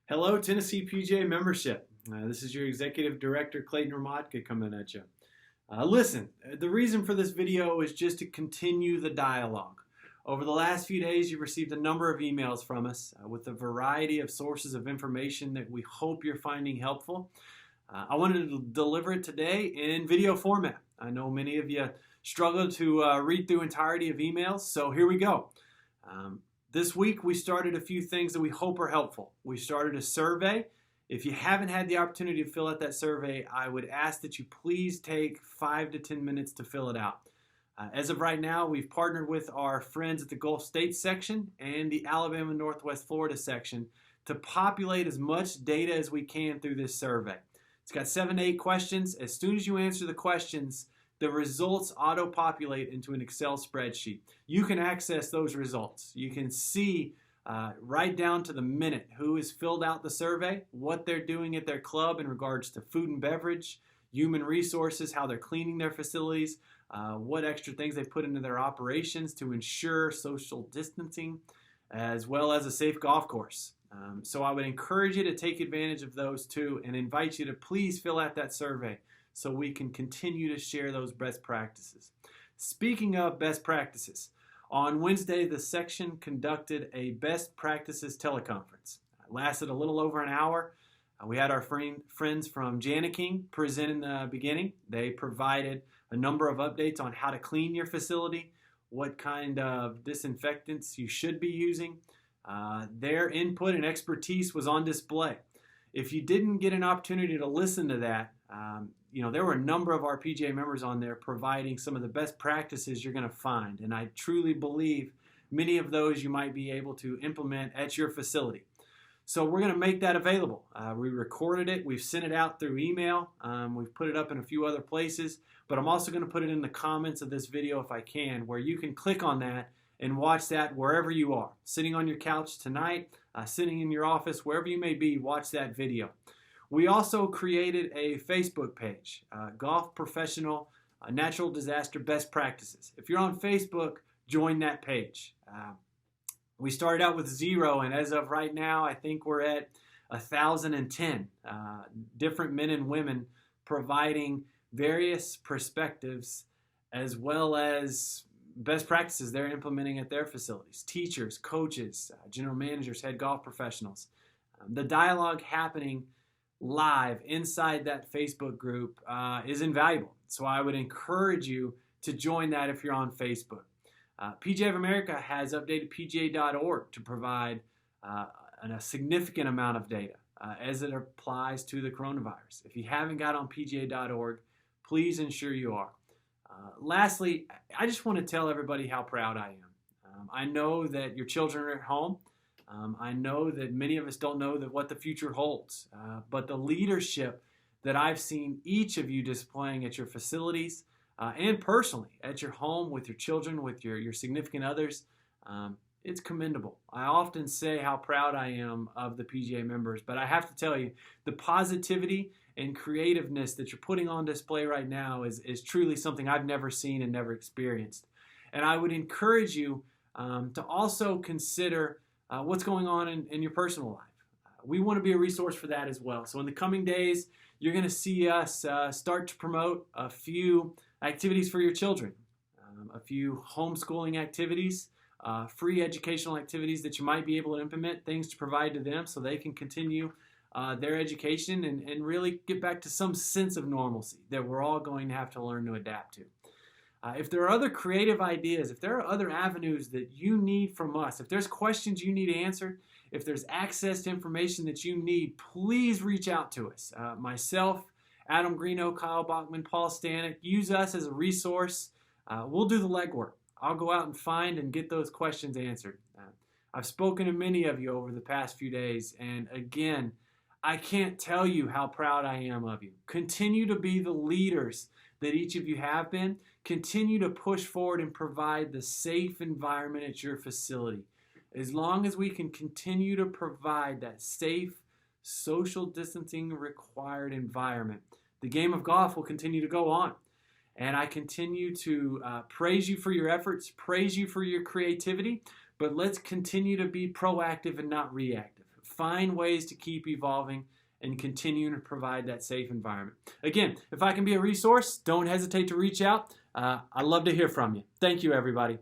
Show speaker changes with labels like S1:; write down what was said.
S1: Hello, Tennessee PGA membership. This is your Executive Director, Clayton Hromadka, coming at you. Listen, the reason for this video is just to continue the dialogue. Over the last few days, you've received a number of emails from us with a variety of sources of information that we hope you're finding helpful. I wanted to deliver it today in video format. I know many of you struggle to read through entirety of emails, so here we go. This week we started a few things that we hope are helpful. We started a survey. If you haven't had the opportunity to fill out that survey, I would ask that you please take 5 to 10 minutes to fill it out. As of right now, we've partnered with our friends at the Gulf States section and the Alabama Northwest Florida section to populate as much data as we can through this survey. It's got 7 to 8 questions. As soon as you answer the questions, the results auto-populate into an Excel spreadsheet. You can access those results. You can see right down to the minute who has filled out the survey, what they're doing at their club in regards to food and beverage, human resources, how they're cleaning their facilities, what extra things they put into their operations to ensure social distancing, as well as a safe golf course. So I would encourage you to take advantage of those too and invite you to please fill out that survey so we can continue to share those best practices. Speaking of best practices, on Wednesday, the section conducted a best practices teleconference. It lasted a little over an hour. We had our friends from Janiking present in the beginning. They provided a number of updates on how to clean your facility, what kind of disinfectants you should be using. Their input and expertise was on display. If you didn't get an opportunity to listen to that, there were a number of our PGA members on there providing some of the best practices you're going to find. And I truly believe many of those you might be able to implement at your facility. So we're going to make that available. We recorded it. We've sent it out through email. We've put it up in a few other places. But I'm also going to put it in the comments of this video if I can, where you can click on that and watch that wherever you are. Sitting on your couch tonight, sitting in your office, wherever you may be, watch that video. We also created a Facebook page, Golf Professional Natural Disaster Best Practices. If you're on Facebook, join that page. We started out with 0, and as of right now, I think we're at 1,010 different men and women providing various perspectives as well as best practices they're implementing at their facilities. Teachers, coaches, general managers, head golf professionals. The dialogue happening live inside that Facebook group is invaluable. So I would encourage you to join that if you're on Facebook. PGA of America has updated PGA.org to provide a significant amount of data as it applies to the coronavirus. If you haven't got on PGA.org, please ensure you are. Lastly, I just want to tell everybody how proud I am. I know that your children are at home. I know that many of us don't know what the future holds, but the leadership that I've seen each of you displaying at your facilities and personally at your home with your children, with your significant others, it's commendable. I often say how proud I am of the PGA members, but I have to tell you, the positivity and creativeness that you're putting on display right now is truly something I've never seen and never experienced. And I would encourage you to also consider what's going on in your personal life. We want to be a resource for that as well. So in the coming days, you're going to see us start to promote a few activities for your children, a few homeschooling activities, free educational activities that you might be able to implement, things to provide to them so they can continue their education and really get back to some sense of normalcy that we're all going to have to learn to adapt to. If there are other creative ideas, if there are other avenues that you need from us, if there's questions you need answered, if there's access to information that you need, please reach out to us. Myself, Adam Greeno, Kyle Bachman, Paul Stanek, use us as a resource. We'll do the legwork. I'll go out and find and get those questions answered. I've spoken to many of you over the past few days, and again, I can't tell you how proud I am of you. Continue to be the leaders that each of you have been. Continue to push forward and provide the safe environment at your facility. As long as we can continue to provide that safe, social distancing required environment, the game of golf will continue to go on. And I continue to praise you for your efforts, praise you for your creativity, but let's continue to be proactive and not reactive. find ways to keep evolving and continuing to provide that safe environment. Again, if I can be a resource, don't hesitate to reach out. I'd love to hear from you. Thank you, everybody.